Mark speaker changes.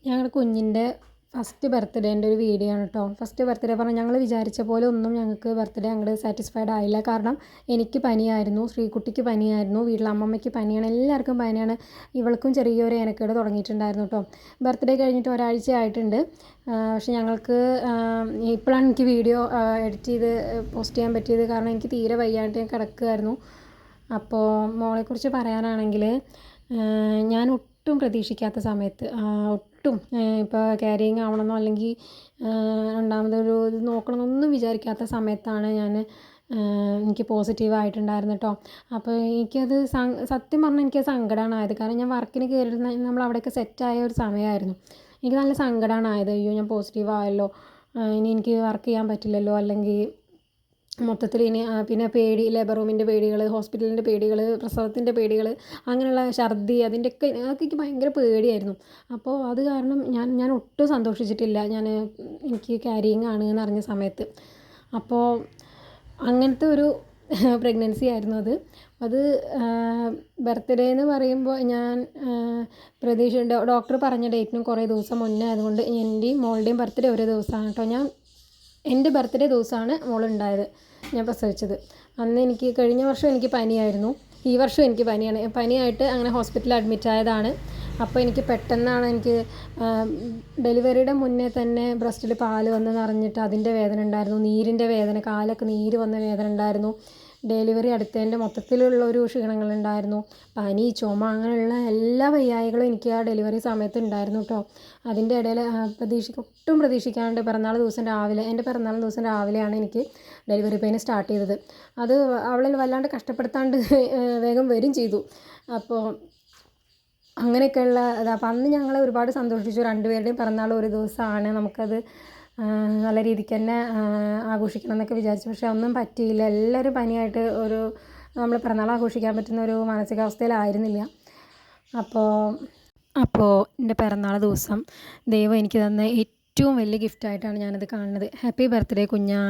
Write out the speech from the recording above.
Speaker 1: ഞങ്ങളുടെ കുഞ്ഞിൻ്റെ ഫസ്റ്റ് ബർത്ത്ഡേൻ്റെ ഒരു വീഡിയോ ആണ് കേട്ടോ. ഫസ്റ്റ് ബർത്ത്ഡേ പറഞ്ഞാൽ ഞങ്ങൾ വിചാരിച്ച പോലെ ഒന്നും ഞങ്ങൾക്ക് ബർത്ത്ഡേ അങ്ങോട്ട് സാറ്റിസ്ഫൈഡ് ആയില്ല. കാരണം എനിക്ക് പനിയായിരുന്നു, ശ്രീകുട്ടിക്ക് പനിയായിരുന്നു, വീട്ടിലെ അമ്മമ്മയ്ക്ക് പനിയാണ്, എല്ലാവർക്കും പനിയാണ്. ഇവൾക്കും ചെറിയൊരു ഏനക്കേട് തുടങ്ങിയിട്ടുണ്ടായിരുന്നു കേട്ടോ. ബർത്ത്ഡേ കഴിഞ്ഞിട്ട് ഒരാഴ്ച ആയിട്ടുണ്ട്. പക്ഷെ ഞങ്ങൾക്ക് ഇപ്പോഴാണ് എനിക്ക് വീഡിയോ എഡിറ്റ് ചെയ്ത് പോസ്റ്റ് ചെയ്യാൻ പറ്റിയത്. കാരണം എനിക്ക് തീരെ വയ്യാണ്ട് ഞാൻ കിടക്കുമായിരുന്നു. അപ്പോൾ മോളെക്കുറിച്ച് പറയാനാണെങ്കിൽ ഞാൻ ഒട്ടും പ്രതീക്ഷിക്കാത്ത സമയത്ത് ഒട്ടും ഇപ്പോൾ ക്യാരിയിങ് ആവണമെന്നോ അല്ലെങ്കിൽ രണ്ടാമതൊരു ഇത് നോക്കണമെന്നൊന്നും വിചാരിക്കാത്ത സമയത്താണ് ഞാൻ എനിക്ക് പോസിറ്റീവ് ആയിട്ടുണ്ടായിരുന്നു കേട്ടോ. അപ്പോൾ എനിക്കത് സത്യം പറഞ്ഞാൽ എനിക്കത് സങ്കടമാണ് ആയത്. കാരണം ഞാൻ വർക്കിന് കയറിയിരുന്ന നമ്മൾ അവിടെയൊക്കെ സെറ്റായ ഒരു സമയമായിരുന്നു. എനിക്ക് നല്ല സങ്കടമാണ് ആയത്. അയ്യോ ഞാൻ പോസിറ്റീവ് ആയല്ലോ, ഇനി എനിക്ക് വർക്ക് ചെയ്യാൻ പറ്റില്ലല്ലോ, അല്ലെങ്കിൽ മൊത്തത്തിൽ ഇനി പിന്നെ പേടി, ലേബർ റൂമിൻ്റെ പേടികൾ, ഹോസ്പിറ്റലിൻ്റെ പേടികൾ, പ്രസവത്തിൻ്റെ പേടികൾ, അങ്ങനെയുള്ള ഛർദി, അതൊക്കെ എനിക്ക് ഭയങ്കര പേടിയായിരുന്നു. അപ്പോൾ അത് കാരണം ഞാൻ ഒട്ടും സന്തോഷിച്ചിട്ടില്ല എനിക്ക് ക്യാരിയിങ് ആണ് എന്നറിഞ്ഞ സമയത്ത്. അപ്പോൾ അങ്ങനത്തെ ഒരു പ്രഗ്നൻസി ആയിരുന്നു അത്. ബർത്ത്ഡേ എന്ന് പറയുമ്പോൾ ഞാൻ ഡോക്ടർ പറഞ്ഞ ഡേറ്റിനും കുറേ ദിവസം മുന്നേ ആയതുകൊണ്ട് എൻ്റെയും മോളുടെയും ബർത്ത്ഡേ ഒരേ ദിവസമാണ് കേട്ടോ. എൻ്റെ ബർത്ത്ഡേ ദിവസമാണ് മോളുണ്ടായത്, ഞാൻ പ്രസവിച്ചത്. അന്ന് എനിക്ക് കഴിഞ്ഞ വർഷം എനിക്ക് പനിയായിരുന്നു, ഈ വർഷം എനിക്ക് പനിയാണ്. പനിയായിട്ട് അങ്ങനെ ഹോസ്പിറ്റലിൽ അഡ്മിറ്റ് ആയതാണ്. അപ്പോൾ എനിക്ക് പെട്ടെന്നാണ് ഡെലിവറിയുടെ മുന്നേ തന്നെ ബ്രസ്റ്റിൽ പാല് വന്ന് നിറഞ്ഞിട്ട് അതിൻ്റെ വേദന ഉണ്ടായിരുന്നു, നീരിൻ്റെ വേദന, കാലൊക്കെ നീര് വന്ന വേദന ഉണ്ടായിരുന്നു. ഡെലിവറി അടുത്തതിൻ്റെ മൊത്തത്തിലുള്ള ഒരു ക്ഷീണങ്ങളുണ്ടായിരുന്നു, പനി, ചുമ, അങ്ങനെയുള്ള എല്ലാ വയ്യായികളും എനിക്ക് ആ ഡെലിവറി സമയത്ത് ഉണ്ടായിരുന്നു കേട്ടോ. അതിൻ്റെ ഇടയിൽ ഒട്ടും പ്രതീക്ഷിക്കാണ്ട് എൻ്റെ പിറന്നാൾ ദിവസം രാവിലെയാണ് എനിക്ക് ഡെലിവറി പെയിൻ സ്റ്റാർട്ട് ചെയ്തത്. അത് അവളെ വല്ലാണ്ട് കഷ്ടപ്പെടുത്താണ്ട് വേഗം വരും ചെയ്തു. അപ്പോൾ അങ്ങനെയൊക്കെയുള്ള അപ്പോൾ അന്ന് ഞങ്ങളെ ഒരുപാട് സന്തോഷിച്ചു. രണ്ടുപേരുടെയും പിറന്നാൾ ഒരു ദിവസമാണ്, നമുക്കത് നല്ല രീതിക്ക് തന്നെ ആഘോഷിക്കണം എന്നൊക്കെ വിചാരിച്ചു. പക്ഷെ ഒന്നും പറ്റിയില്ല. എല്ലാവരും പനിയായിട്ട് നമ്മൾ പിറന്നാൾ ആഘോഷിക്കാൻ പറ്റുന്ന ഒരു മാനസികാവസ്ഥയിലായിരുന്നില്ല. അപ്പോൾ എൻ്റെ പിറന്നാൾ ദിവസം ദൈവം എനിക്ക് തന്ന ഏറ്റവും വലിയ ഗിഫ്റ്റായിട്ടാണ് ഞാനത് കാണുന്നത്. ഹാപ്പി ബർത്ത്ഡേ കുഞ്ഞാ.